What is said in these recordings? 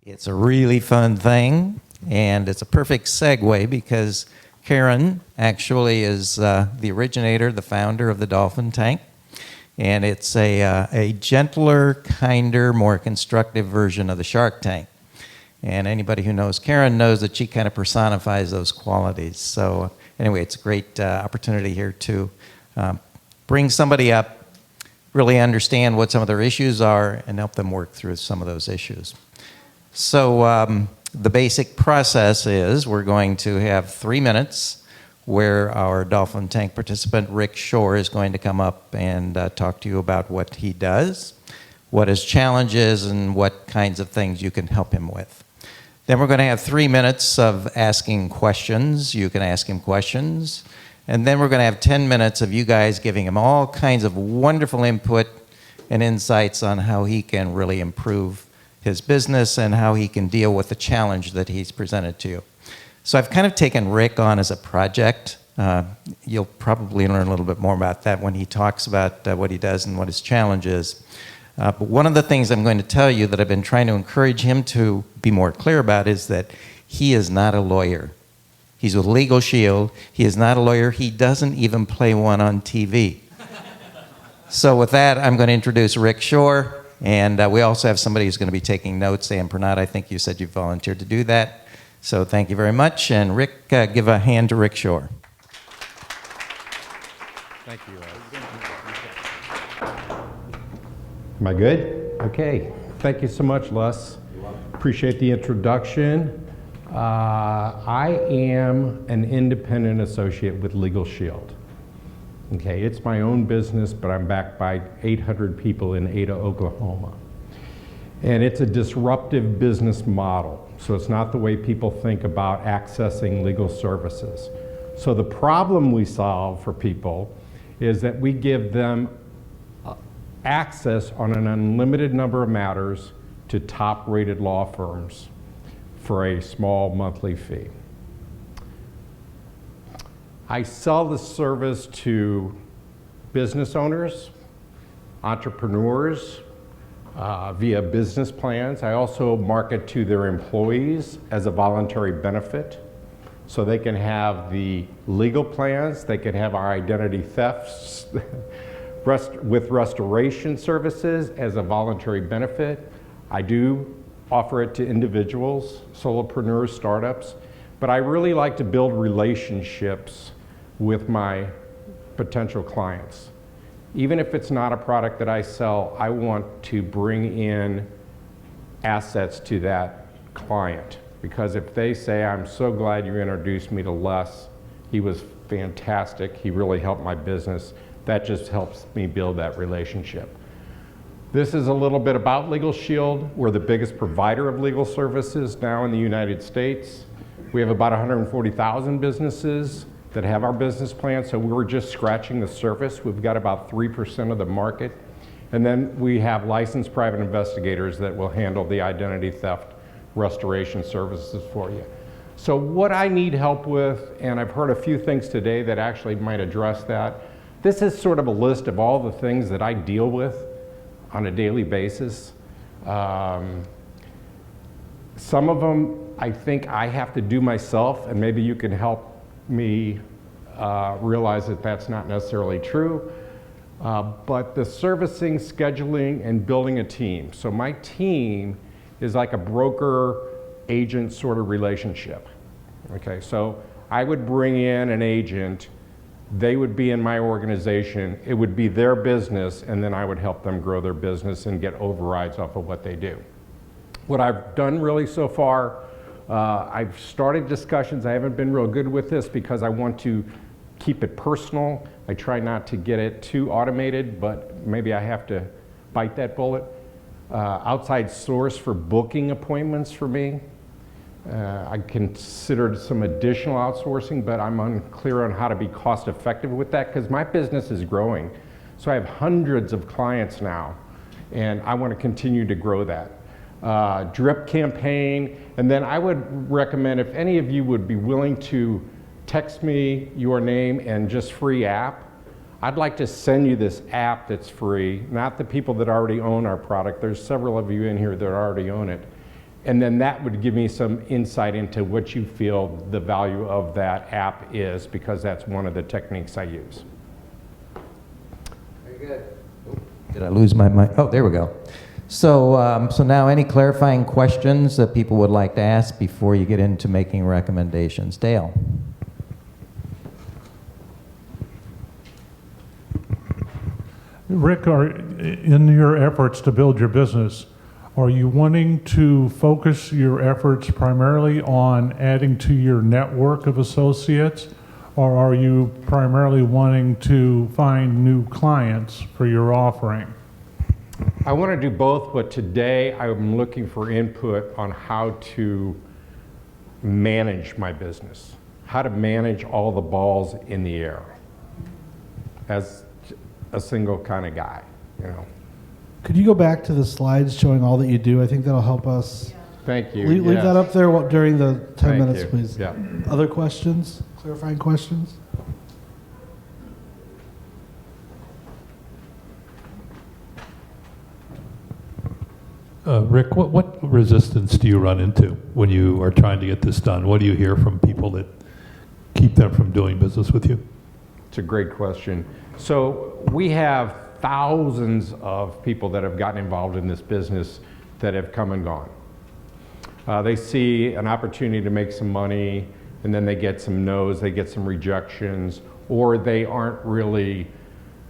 It's a really fun thing, and it's a perfect segue because Karen actually is the originator, the founder of the Dolphin tank. And it's a gentler, kinder, more constructive version of the Shark Tank. And anybody who knows Karen knows that she kind of personifies those qualities. So anyway, it's a great opportunity here to bring somebody up, really understand what some of their issues are, and help them work through some of those issues. So the basic process is we're going to have 3 minutes where our Dolphin tank participant, Rick Shore, is going to come up and talk to you about what he does, what his challenge is, and what kinds of things you can help him with. Then we're going to have 3 minutes of asking questions. You can ask him questions. And then we're going to have 10 minutes of you guys giving him all kinds of wonderful input and insights on how he can really improve his business and how he can deal with the challenge that he's presented to you. So I've kind of taken Rick on as a project. You'll probably learn a little bit more about that when he talks about what he does and what his challenge is. But one of the things I'm going to tell you that I've been trying to encourage him to be more clear about is that he is not a lawyer. He's with Legal Shield. He is not a lawyer. He doesn't even play one on TV. So with that, I'm going to introduce Rick Shore. And we also have somebody who's going to be taking notes. Sam Pernod, I think you said you volunteered to do that. So thank you very much. And Rick, give a hand to Rick Shore. Thank you. Am I good? Okay. Thank you so much, Les. Appreciate the introduction. I am an independent associate with Legal Shield. Okay, it's my own business, but I'm backed by 800 people in Ada, Oklahoma. And it's a disruptive business model. So it's not the way people think about accessing legal services. So the problem we solve for people is that we give them access on an unlimited number of matters to top-rated law firms for a small monthly fee. I sell the service to business owners, entrepreneurs, via business plans. I also market to their employees as a voluntary benefit. So they can have the legal plans, they can have our identity thefts with restoration services as a voluntary benefit. I do offer it to individuals, solopreneurs, startups, but I really like to build relationships with my potential clients. Even if it's not a product that I sell, I want to bring in assets to that client. Because if they say, I'm so glad you introduced me to Les, he was fantastic, he really helped my business, that just helps me build that relationship. This is a little bit about Legal Shield. We're the biggest provider of legal services now in the United States. We have about 140,000 businesses that have our business plan, so we're just scratching the surface. We've got about 3% of the market. And then we have licensed private investigators that will handle the identity theft restoration services for you. So what I need help with, and I've heard a few things today that actually might address that, this is sort of a list of all the things that I deal with on a daily basis. Some of them I think I have to do myself, and maybe you can help me realize that that's not necessarily true. But the servicing, scheduling, and building a team. So my team is like a broker-agent sort of relationship. Okay, so I would bring in an agent, they would be in my organization, it would be their business, and then I would help them grow their business and get overrides off of what they do. What I've done really so far, I've started discussions. I haven't been real good with this because I want to keep it personal. I try not to get it too automated, but maybe I have to bite that bullet. Outside source for booking appointments for me. I considered some additional outsourcing, but I'm unclear on how to be cost effective with that because my business is growing. So I have hundreds of clients now, and I want to continue to grow that. Drip campaign, and then I would recommend if any of you would be willing to text me your name and just free app. I'd like to send you this app that's free, not the people that already own our product. There's several of you in here that already own it. And then that would give me some insight into what you feel the value of that app is, because that's one of the techniques I use. Very good. Did I lose my mic? Oh, there we go. So, so now any clarifying questions that people would like to ask before you get into making recommendations? Dale? Rick, in your efforts to build your business, are you wanting to focus your efforts primarily on adding to your network of associates, or are you primarily wanting to find new clients for your offering? I want to do both, but today I'm looking for input on how to manage my business, how to manage all the balls in the air as a single kind of guy, you know. Could you go back to the slides showing all that you do? I think that'll help us. Thank you. Leave Yes. that up there during the 10 Thank minutes, you. please. Yeah. Other questions? Clarifying questions? Rick, what resistance do you run into when you are trying to get this done? What do you hear from people that keep them from doing business with you? It's a great question. So we have thousands of people that have gotten involved in this business that have come and gone. They see an opportunity to make some money, and then they get some no's, they get some rejections, or they aren't really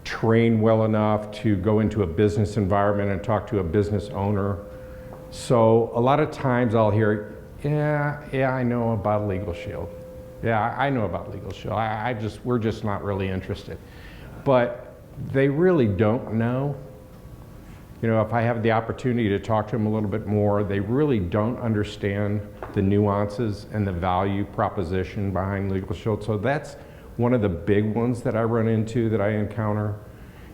trained well enough to go into a business environment and talk to a business owner. So a lot of times I'll hear, yeah, I know about Legal Shield. Yeah, I know about Legal Shield. We're just not really interested. But they really don't know. You know, if I have the opportunity to talk to them a little bit more, they really don't understand the nuances and the value proposition behind Legal Shield. So that's one of the big ones that I run into, that I encounter.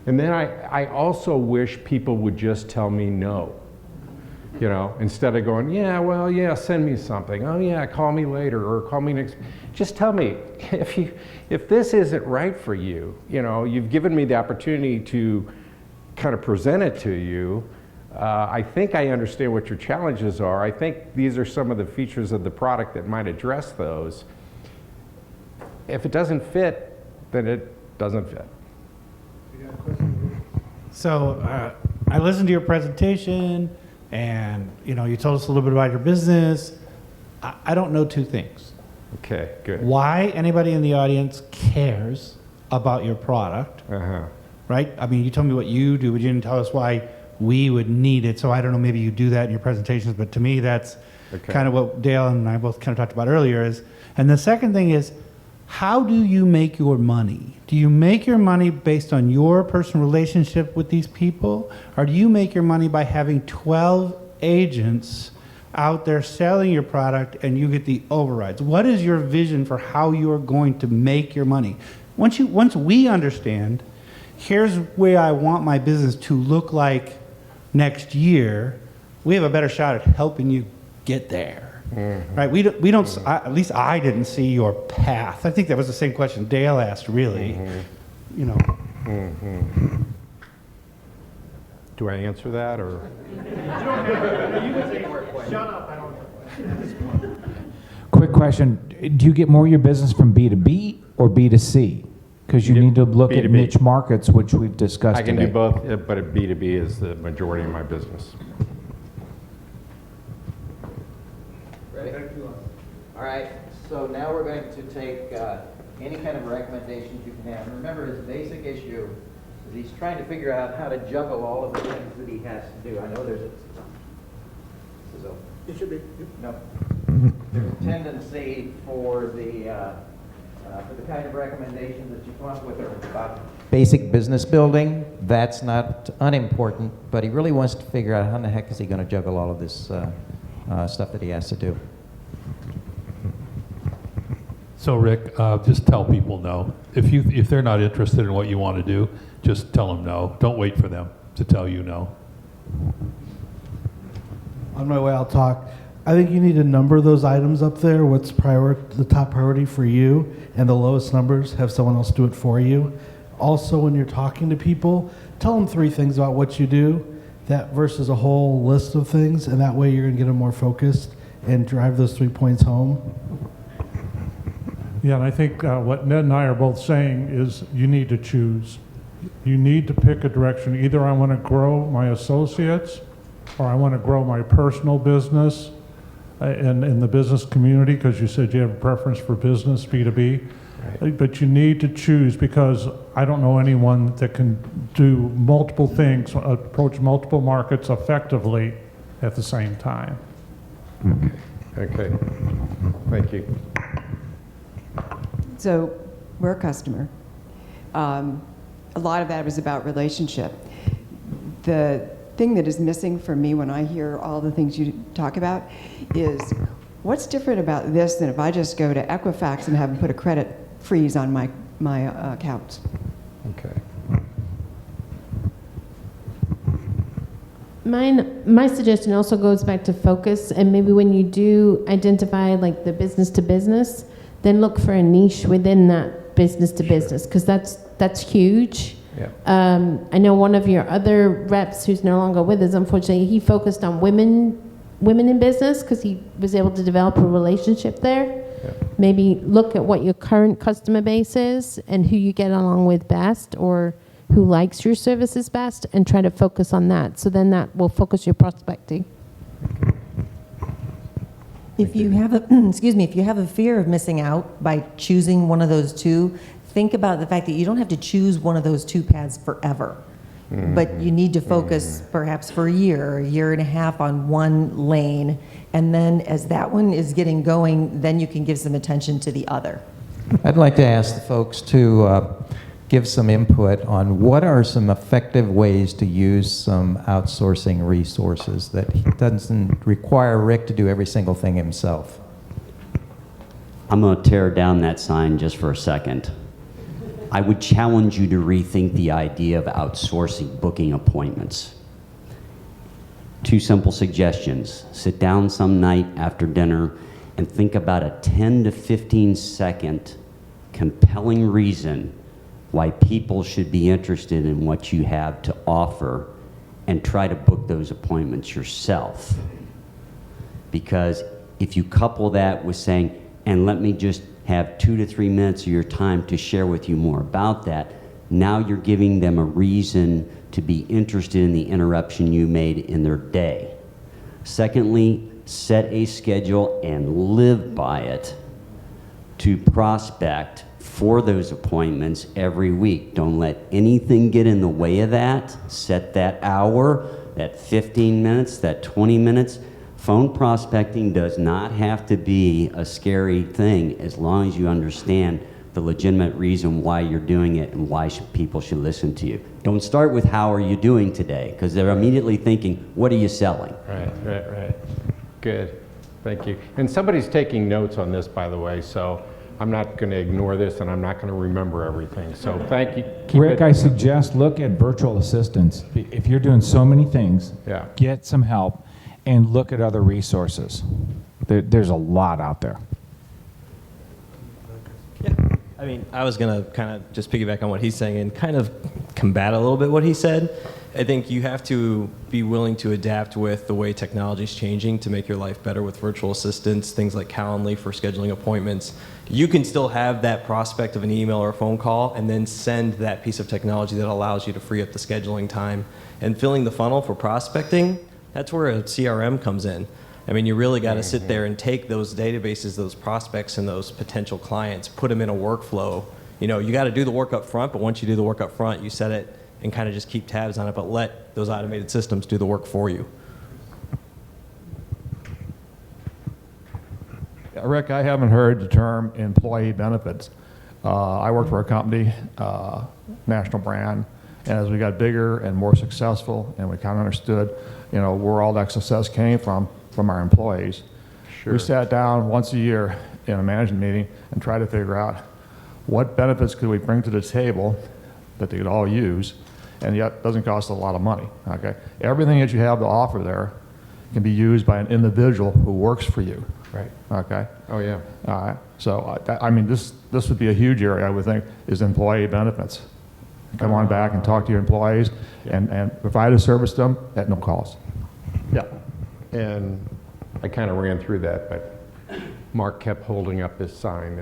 And then I also wish people would just tell me no. You know, instead of going, yeah, well, yeah, send me something. Oh yeah, call me later, or call me next. Just tell me, if this isn't right for you, you know, you've given me the opportunity to kind of present it to you. I think I understand what your challenges are. I think these are some of the features of the product that might address those. If it doesn't fit, then it doesn't fit. So I listened to your presentation, and you told us a little bit about your business. I don't know two things. Okay, good. Why anybody in the audience cares about your product, right? I mean, you told me what you do, but you didn't tell us why we would need it. So I don't know, maybe you do that in your presentations, but to me that's kind of what Dale and I both kind of talked about earlier is. And the second thing is, how do you make your money? Do you make your money based on your personal relationship with these people? Or do you make your money by having 12 agents out there selling your product and you get the overrides? What is your vision for how you're going to make your money? Once we understand, here's where I want my business to look like next year, we have a better shot at helping you get there. Mm-hmm. Right? We don't. At least I didn't see your path. I think that was the same question Dale asked. Really, Do I answer that, or? Shut up! I don't. Quick question: do you get more of your business from B2B or B2C? Because you need to look B2B. at niche markets, which we've discussed. I can today. do both, but B2B is the majority of my business. Ready? All right, so now we're going to take any kind of recommendations you can have. And remember, his basic issue is he's trying to figure out how to juggle all of the things that he has to do. I know there's a... This is a... It should be. No. There's a tendency for the kind of recommendations that you come up with are about basic business building. That's not unimportant, but he really wants to figure out how in the heck is he going to juggle all of this stuff that he has to do. So Rick, just tell people no. If they're not interested in what you want to do, just tell them no. Don't wait for them to tell you no. On my way, I'll talk. I think you need to number those items up there. What's the top priority for you, and the lowest numbers, have someone else do it for you. Also, when you're talking to people, tell them 3 things about what you do, that versus a whole list of things, and that way you're going to get them more focused and drive those 3 points home. Yeah, and I think what Ned and I are both saying is you need to choose. You need to pick a direction. Either I want to grow my associates, or I want to grow my personal business in the business community, because you said you have a preference for business, B2B. Right. But you need to choose, because I don't know anyone that can do multiple things, approach multiple markets effectively at the same time. Okay. Thank you. So we're a customer. A lot of that was about relationship. The thing that is missing for me when I hear all the things you talk about is what's different about this than if I just go to Equifax and have them put a credit freeze on my accounts. Okay. My suggestion also goes back to focus, and maybe when you do identify like the business to business, then look for a niche within that business to business, because that's huge. Yeah. I know one of your other reps who's no longer with us, unfortunately, he focused on women in business because he was able to develop a relationship there. Yeah. Maybe look at what your current customer base is and who you get along with best, or who likes your services best, and try to focus on that. So then that will focus your prospecting. If you have a, if you have a fear of missing out by choosing one of those two, think about the fact that you don't have to choose one of those two paths forever. But you need to focus perhaps for a year and a half on one lane, and then as that one is getting going, then you can give some attention to the other. I'd like to ask the folks to give some input on what are some effective ways to use some outsourcing resources that doesn't require Rick to do every single thing himself. I'm going to tear down that sign just for a second. I would challenge you to rethink the idea of outsourcing booking appointments. 2 simple suggestions. Sit down some night after dinner and think about a 10 to 15 second compelling reason why people should be interested in what you have to offer, and try to book those appointments yourself. Because if you couple that with saying, and let me just have 2 to 3 minutes of your time to share with you more about that, now you're giving them a reason to be interested in the interruption you made in their day. Secondly, set a schedule and live by it to prospect for those appointments every week. Don't let anything get in the way of that. Set that hour, that 15 minutes, that 20 minutes. Phone prospecting does not have to be a scary thing as long as you understand the legitimate reason why you're doing it and why people should listen to you. Don't start with how are you doing today, because they're immediately thinking, what are you selling? Right. Good. Thank you. And somebody's taking notes on this, by the way, so I'm not going to ignore this, and I'm not going to remember everything. So thank you. Rick, I suggest look at virtual assistants. If you're doing so many things, Yeah. get some help and look at other resources. There's a lot out there. Yeah, I mean, I was going to kind of just piggyback on what he's saying and kind of combat a little bit what he said. I think you have to be willing to adapt with the way technology is changing to make your life better with virtual assistants, things like Calendly for scheduling appointments. You can still have that prospect of an email or a phone call and then send that piece of technology that allows you to free up the scheduling time. And filling the funnel for prospecting, that's where a CRM comes in. I mean, you really got to sit there and take those databases, those prospects, and those potential clients, put them in a workflow. You know, you got to do the work up front, but once you do the work up front, you set it and kind of just keep tabs on it, but let those automated systems do the work for you. Rick, I haven't heard the term employee benefits. I worked for a company, national brand, and as we got bigger and more successful, and we kind of understood, you know, where all that success came from our employees. Sure. We sat down once a year in a management meeting and tried to figure out what benefits could we bring to the table that they could all use, and yet doesn't cost a lot of money. Okay, everything that you have to offer there can be used by an individual who works for you. Right. Okay. Oh, yeah. All right. So I mean, this would be a huge area, I would think, is employee benefits. Come on back and talk to your employees and provide a service to them at no cost. Yeah, and I kind of ran through that, but Mark kept holding up his sign.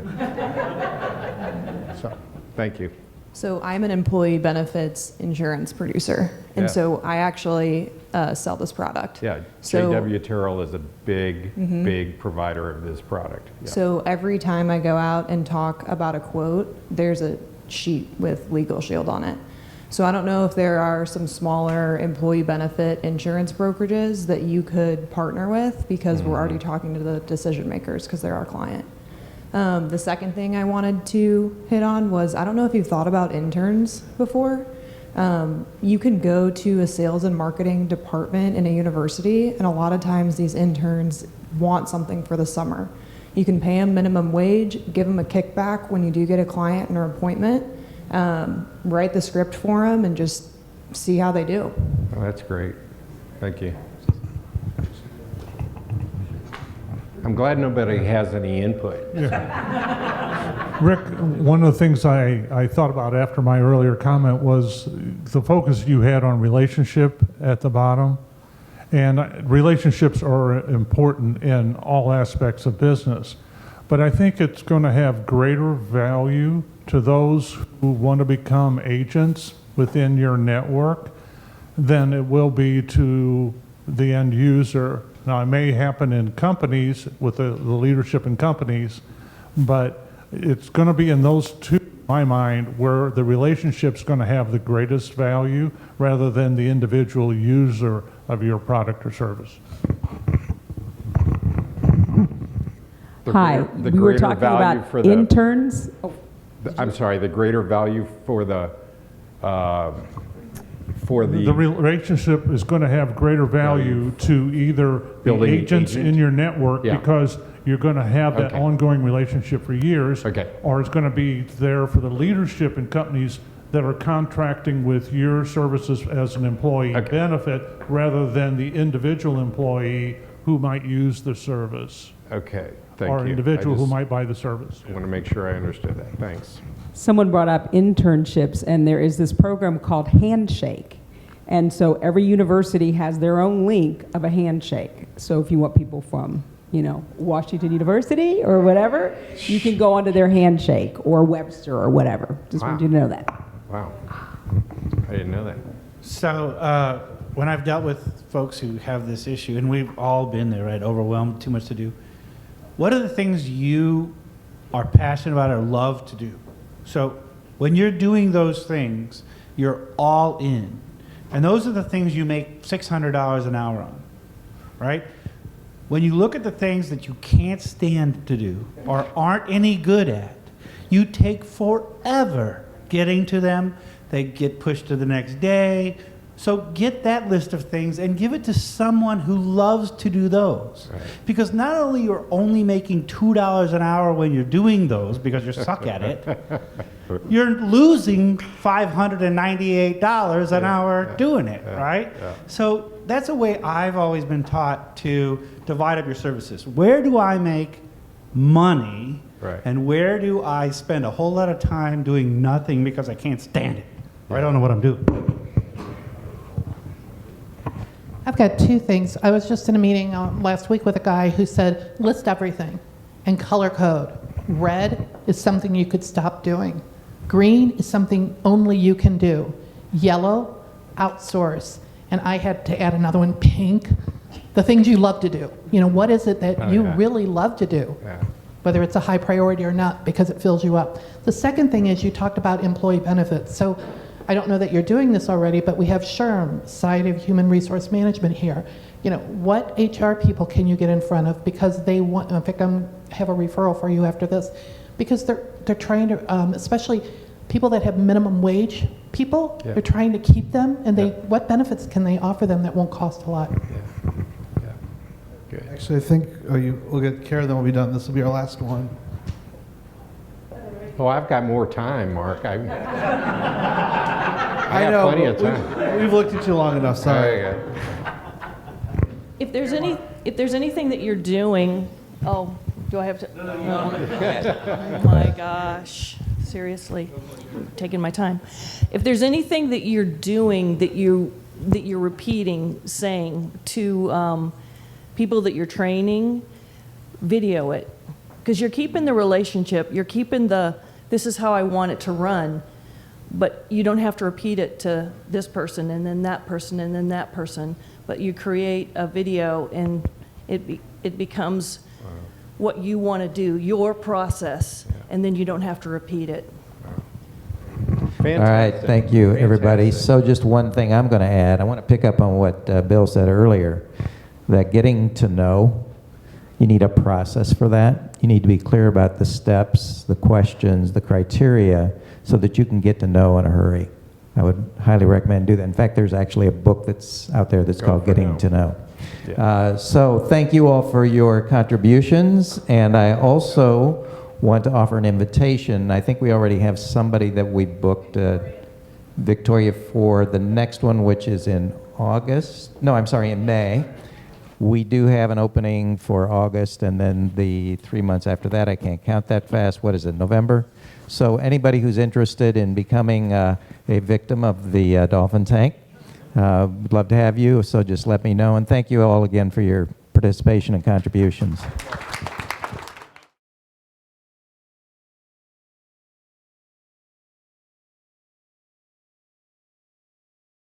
So, thank you. So I'm an employee benefits insurance producer, and Yeah. so I actually sell this product. Yeah, So- JW Terrell is a big, big provider of this product. Yeah. So every time I go out and talk about a quote, there's a sheet with Legal Shield on it. So I don't know if there are some smaller employee benefit insurance brokerages that you could partner with, because we're already talking to the decision makers because they're our client. The second thing I wanted to hit on was, I don't know if you've thought about interns before. You can go to a sales and marketing department in a university, and a lot of times these interns want something for the summer. You can pay them minimum wage, give them a kickback when you do get a client or appointment, write the script for them, and just see how they do. Oh, that's great. Thank you. I'm glad nobody has any input. Rick, one of the things I thought about after my earlier comment was the focus you had on relationship at the bottom. And relationships are important in all aspects of business. But I think it's going to have greater value to those who want to become agents within your network than it will be to the end user. Now, it may happen in companies with the leadership in companies, but it's going to be in those two, in my mind, where the relationship's going to have the greatest value rather than the individual user of your product or service. Hi, The we were greater talking value about for the- interns. I'm sorry, the greater value for the The relationship is going to have greater value to either the Building agents agent? in your network Yeah. because you're going to have that Okay. ongoing relationship for years. Okay. Or it's going to be there for the leadership in companies that are contracting with your services as an employee Okay. benefit rather than the individual employee who might use the service. Okay, thank you. Or individual who I might buy the service. want to make sure I understood that. Thanks. Someone brought up internships, and there is this program called Handshake. And so every university has their own link of a handshake. So if you want people from, Washington University or whatever, you can go onto their handshake, or Webster or whatever. Just wanted you to know that. Wow. I didn't know that. So when I've dealt with folks who have this issue, and we've all been there, right? Overwhelmed, too much to do. What are the things you are passionate about or love to do? So when you're doing those things, you're all in. And those are the things you make $600 an hour on, right? When you look at the things that you can't stand to do or aren't any good at, you take forever getting to them. They get pushed to the next day. So get that list of things and give it to someone who loves to do those. Right. Because not only you're only making $2 an hour when you're doing those because you suck at it, you're losing $598 an hour doing it, right? Yeah. So that's a way I've always been taught to divide up your services. Where do I make money, right, and where do I spend a whole lot of time doing nothing because I can't stand it, or I don't know what I'm doing? I've got two things. I was just in a meeting last week with a guy who said, list everything and color code. Red is something you could stop doing. Green is something only you can do. Yellow, outsource. And I had to add another one, pink. The things you love to do. What is it that you really love to do? Yeah. Whether it's a high priority or not, because it fills you up. The second thing is you talked about employee benefits. So I don't know that you're doing this already, but we have SHRM, Side of Human Resource Management here. What HR people can you get in front of because they want, in fact, I have a referral for you after this, because they're trying to, especially people that have minimum wage people, they're trying to keep them, and what benefits can they offer them that won't cost a lot? Yeah. Good. Actually, I think we'll get Kara, then we'll be done. This will be our last one. Oh, I've got more time, Mark. I I have know, plenty of time. We've looked at you long enough, sorry. If there's anything that you're doing, do I have to? Oh my gosh. seriously, I'm taking my time. If there's anything that you're doing that you're repeating, saying to people that you're training, video it, because you're keeping the relationship, you're keeping this is how I want it to run, but you don't have to repeat it to this person and then that person and then that person, but you create a video and it becomes what you want to do, your process, and then you don't have to repeat it. All right, thank you, everybody. So just one thing I'm going to add. I want to pick up on what Bill said earlier, that getting to know, you need a process for that. You need to be clear about the steps, the questions, the criteria, so that you can get to know in a hurry. I would highly recommend do that. In fact, there's actually a book that's out there that's called Getting to Know. Yeah. So thank you all for your contributions, and I also want to offer an invitation. I think we already have somebody that we booked, Victoria, for the next one, which is in August. No, I'm sorry, in May. We do have an opening for August, and then the 3 months after that, I can't count that fast. What is it, November? So anybody who's interested in becoming a victim of the Dolphin Tank, would love to have you, so just let me know. And thank you all again for your participation and contributions.